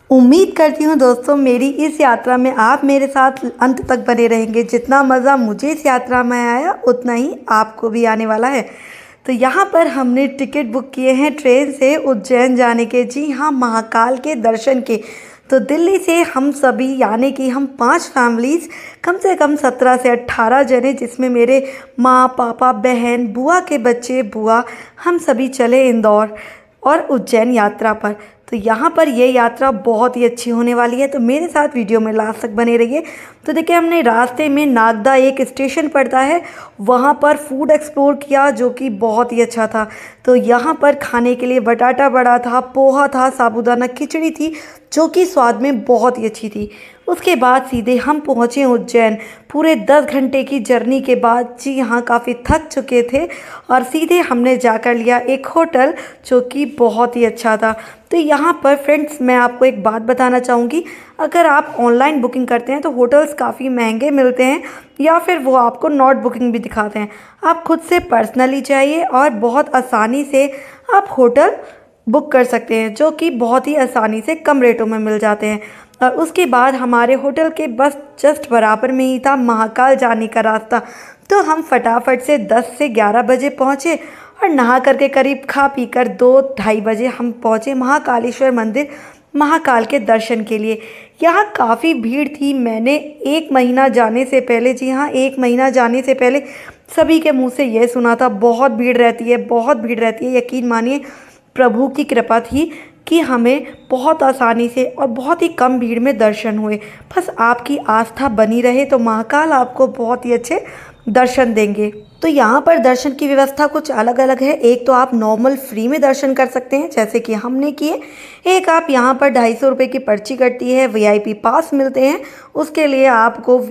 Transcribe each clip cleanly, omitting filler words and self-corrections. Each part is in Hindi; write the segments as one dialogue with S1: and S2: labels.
S1: उम्मीद करती हूँ दोस्तों मेरी इस यात्रा में आप मेरे साथ अंत तक बने रहेंगे। जितना मज़ा मुझे इस यात्रा में आया उतना ही आपको भी आने वाला है। तो यहाँ पर हमने टिकट बुक किए हैं ट्रेन से उज्जैन जाने के। जी हाँ, महाकाल के दर्शन के। तो दिल्ली से हम सभी यानी कि हम 5 फैमिलीज़ कम से कम 17 से 18 जने, जिसमें मेरे माँ पापा बहन बुआ के बच्चे बुआ, हम सभी चले इंदौर और उज्जैन यात्रा पर। तो यहाँ पर ये यात्रा बहुत ही अच्छी होने वाली है, तो मेरे साथ वीडियो में लास्ट तक बने रहिए। तो देखिए, हमने रास्ते में नागदा एक स्टेशन पड़ता है, वहाँ पर फूड एक्सप्लोर किया जो कि बहुत ही अच्छा था। तो यहाँ पर खाने के लिए बटाटा बड़ा था, पोहा था, साबूदाना खिचड़ी थी जो कि स्वाद में बहुत ही अच्छी थी। उसके बाद सीधे हम पहुँचे उज्जैन। पूरे 10 घंटे की जर्नी के बाद जी हाँ, काफ़ी थक चुके थे और सीधे हमने जाकर लिया एक होटल जो कि बहुत ही अच्छा था। तो यहाँ पर फ्रेंड्स, मैं आपको एक बात बताना चाहूँगी, अगर आप ऑनलाइन बुकिंग करते हैं तो होटल्स काफ़ी महंगे मिलते हैं या फिर वो आपको नॉट बुकिंग भी दिखाते हैं। आप खुद से पर्सनली जाइए और बहुत आसानी से आप होटल बुक कर सकते हैं, जो कि बहुत ही आसानी से कम रेटों में मिल जाते हैं। और उसके बाद हमारे होटल के बस जस्ट बराबर में ही था महाकाल जाने का रास्ता। तो हम फटाफट से 10 से 11 बजे पहुँचे और नहा करके करीब खा पी कर 2-2:30 बजे हम पहुँचे महाकालेश्वर मंदिर महाकाल के दर्शन के लिए। यहाँ काफ़ी भीड़ थी। मैंने 1 महीना जाने से पहले, जी हाँ 1 महीना जाने से पहले सभी के मुंह से यह सुना था, बहुत भीड़ रहती है, बहुत भीड़ रहती है। यकीन मानिए, प्रभु की कृपा थी कि हमें बहुत आसानी से और बहुत ही कम भीड़ में दर्शन हुए। बस आपकी आस्था बनी रहे तो महाकाल आपको बहुत ही अच्छे दर्शन देंगे। तो यहाँ पर दर्शन की व्यवस्था कुछ अलग अलग है। एक तो आप नॉर्मल फ्री में दर्शन कर सकते हैं जैसे कि हमने किए। एक आप यहाँ पर 250 रुपये की पर्ची कटती है, वीआईपी पास मिलते हैं, उसके लिए आपको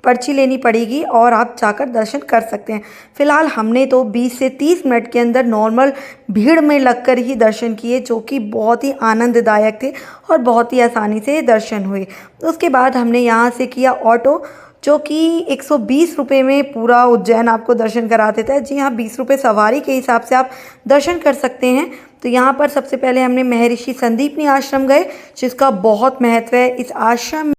S1: पर्ची लेनी पड़ेगी और आप जाकर दर्शन कर सकते हैं। फिलहाल हमने तो 20 से 30 मिनट के अंदर नॉर्मल भीड़ में लगकर ही दर्शन किए, जो कि बहुत ही आनंददायक थे और बहुत ही आसानी से दर्शन हुए। उसके बाद हमने यहाँ से किया ऑटो, जो कि 120 रुपये में पूरा उज्जैन आपको दर्शन करा देता है। जी हाँ, 20 रुपये सवारी के हिसाब से आप दर्शन कर सकते हैं। तो यहाँ पर सबसे पहले हमने महर्षि संदीपनी आश्रम गए, जिसका बहुत महत्व है। इस आश्रम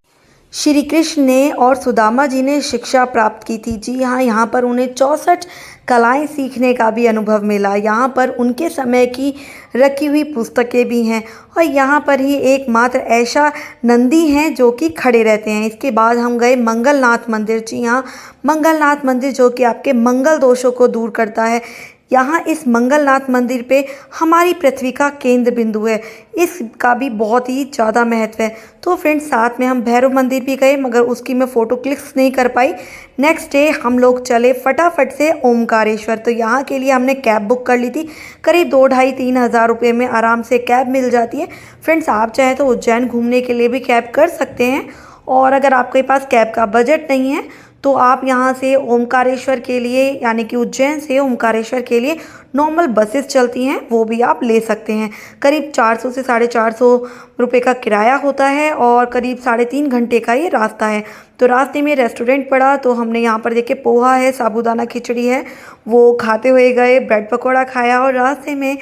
S1: श्री कृष्ण ने और सुदामा जी ने शिक्षा प्राप्त की थी। जी हाँ, यहाँ पर उन्हें 64 कलाएं सीखने का भी अनुभव मिला। यहाँ पर उनके समय की रखी हुई पुस्तकें भी हैं और यहाँ पर ही एकमात्र ऐसा नंदी हैं जो कि खड़े रहते हैं। इसके बाद हम गए मंगलनाथ मंदिर। जी हाँ, मंगलनाथ मंदिर जो कि आपके मंगल दोषों को दूर करता है। यहाँ इस मंगलनाथ मंदिर पे हमारी पृथ्वी का केंद्र बिंदु है, इसका भी बहुत ही ज़्यादा महत्व है। तो फ्रेंड्स, साथ में हम भैरव मंदिर भी गए, मगर उसकी मैं फ़ोटो क्लिक्स नहीं कर पाई। नेक्स्ट डे हम लोग चले फटाफट से ओमकारेश्वर। तो यहाँ के लिए हमने कैब बुक कर ली थी। करीब 2-2.5-3 हज़ार रुपये में आराम से कैब मिल जाती है। फ्रेंड्स, आप चाहें तो उज्जैन घूमने के लिए भी कैब कर सकते हैं, और अगर आपके पास कैब का बजट नहीं है तो आप यहाँ से ओमकारेश्वर के लिए यानी कि उज्जैन से ओमकारेश्वर के लिए नॉर्मल बसेस चलती हैं, वो भी आप ले सकते हैं। करीब 400 से 450 रुपये का किराया होता है और करीब 3.5 घंटे का ये रास्ता है। तो रास्ते में रेस्टोरेंट पड़ा, तो हमने यहाँ पर देखे पोहा है, साबूदाना खिचड़ी है, वो खाते हुए गए। ब्रेड पकौड़ा खाया और रास्ते में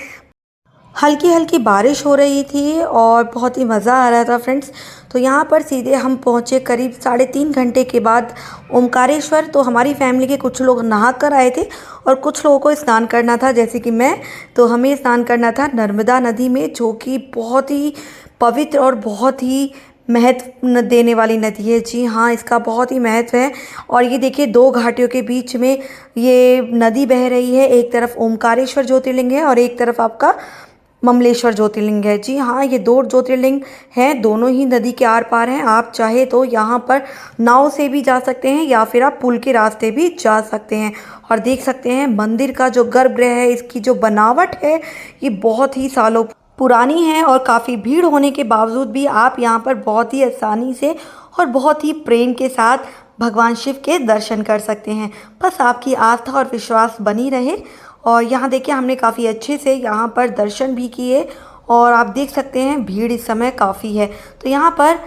S1: हल्की हल्की बारिश हो रही थी और बहुत ही मज़ा आ रहा था फ्रेंड्स। तो यहाँ पर सीधे हम पहुँचे करीब 3.5 घंटे के बाद ओमकारेश्वर। तो हमारी फैमिली के कुछ लोग नहा कर आए थे और कुछ लोगों को स्नान करना था, जैसे कि मैं। तो हमें स्नान करना था नर्मदा नदी में, जो कि बहुत ही पवित्र और बहुत ही महत्व देने वाली नदी है। जी हाँ, इसका बहुत ही महत्व है। और ये देखिए, 2 घाटियों के बीच में ये नदी बह रही है। एक तरफ ओमकारेश्वर ज्योतिर्लिंग है और एक तरफ आपका ममलेश्वर ज्योतिर्लिंग है। जी हाँ, ये 2 ज्योतिर्लिंग हैं, दोनों ही नदी के आर पार हैं। आप चाहे तो यहाँ पर नाव से भी जा सकते हैं या फिर आप पुल के रास्ते भी जा सकते हैं। और देख सकते हैं मंदिर का जो गर्भगृह है, इसकी जो बनावट है, ये बहुत ही सालों पुरानी है और काफ़ी भीड़ होने के बावजूद भी आप यहाँ पर बहुत ही आसानी से और बहुत ही प्रेम के साथ भगवान शिव के दर्शन कर सकते हैं। बस आपकी आस्था और विश्वास बनी रहे। और यहाँ देखिए, हमने काफ़ी अच्छे से यहाँ पर दर्शन भी किए और आप देख सकते हैं भीड़ इस समय काफ़ी है। तो यहाँ पर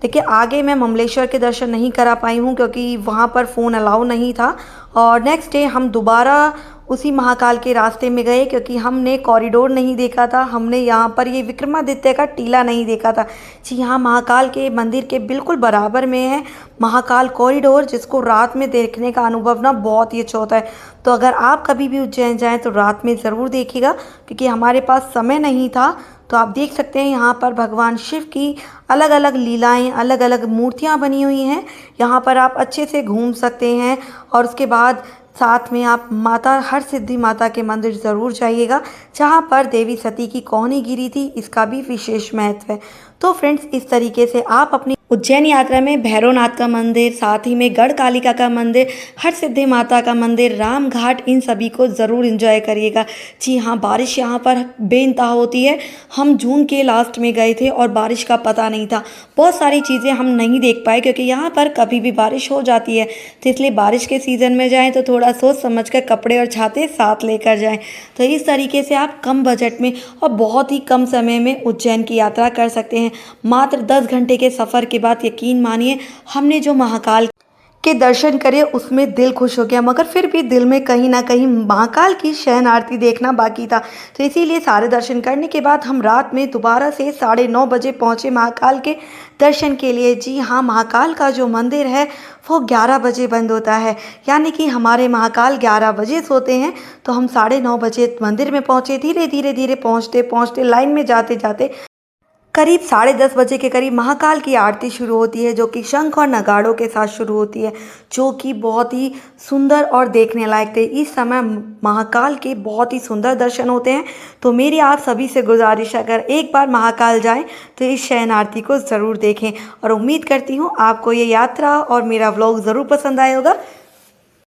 S1: देखिए आगे मैं ममलेश्वर के दर्शन नहीं करा पाई हूँ क्योंकि वहाँ पर फ़ोन अलाउ नहीं था। और नेक्स्ट डे हम दोबारा उसी महाकाल के रास्ते में गए क्योंकि हमने कॉरिडोर नहीं देखा था, हमने यहाँ पर ये विक्रमादित्य का टीला नहीं देखा था। जी हाँ, महाकाल के मंदिर के बिल्कुल बराबर में है महाकाल कॉरिडोर, जिसको रात में देखने का अनुभव ना बहुत ही अच्छा होता है। तो अगर आप कभी भी उज्जैन जाएँ तो रात में ज़रूर देखिएगा क्योंकि हमारे पास समय नहीं था। तो आप देख सकते हैं यहाँ पर भगवान शिव की अलग अलग लीलाएं, अलग अलग मूर्तियाँ बनी हुई हैं। यहाँ पर आप अच्छे से घूम सकते हैं और उसके बाद साथ में आप माता हरसिद्धि माता के मंदिर ज़रूर जाइएगा, जहाँ पर देवी सती की कौनी गिरी थी, इसका भी विशेष महत्व है। तो फ्रेंड्स, इस तरीके से आप अपनी उज्जैन यात्रा में भैरवनाथ का मंदिर, साथ ही में गढ़ कालिका का मंदिर, हरसिद्धि माता का मंदिर, राम घाट, इन सभी को ज़रूर एंजॉय करिएगा। जी हाँ, बारिश यहाँ पर बेइंतहा होती है। हम जून के लास्ट में गए थे और बारिश का पता नहीं था। बहुत सारी चीज़ें हम नहीं देख पाए क्योंकि यहाँ पर कभी भी बारिश हो जाती है। तो इसलिए बारिश के सीज़न में जाएँ तो थोड़ा सोच समझ कर कपड़े और छाते साथ लेकर जाएँ। तो इस तरीके से आप कम बजट में और बहुत ही कम समय में उज्जैन की यात्रा कर सकते हैं। मात्र 10 घंटे के सफ़र के बाद यकीन मानिए हमने जो महाकाल के दर्शन करे उसमें दिल खुश हो गया, मगर फिर भी दिल में कहीं ना कहीं महाकाल की शयन आरती देखना बाकी था। तो इसीलिए सारे दर्शन करने के बाद हम रात में दोबारा से 9:30 बजे पहुँचे महाकाल के दर्शन के लिए। जी हाँ, महाकाल का जो मंदिर है वो 11 बजे बंद होता है, यानी कि हमारे महाकाल 11 बजे सोते हैं। तो हम 9:30 बजे मंदिर में पहुँचे। धीरे धीरे धीरे पहुँचते पहुँचते लाइन में जाते जाते करीब 10:30 बजे के करीब महाकाल की आरती शुरू होती है, जो कि शंख और नगाड़ों के साथ शुरू होती है, जो कि बहुत ही सुंदर और देखने लायक थे। इस समय महाकाल के बहुत ही सुंदर दर्शन होते हैं। तो मेरी आप सभी से गुजारिश है, अगर एक बार महाकाल जाएं तो इस शयन आरती को ज़रूर देखें। और उम्मीद करती हूँ आपको ये यात्रा और मेरा व्लॉग ज़रूर पसंद आया होगा।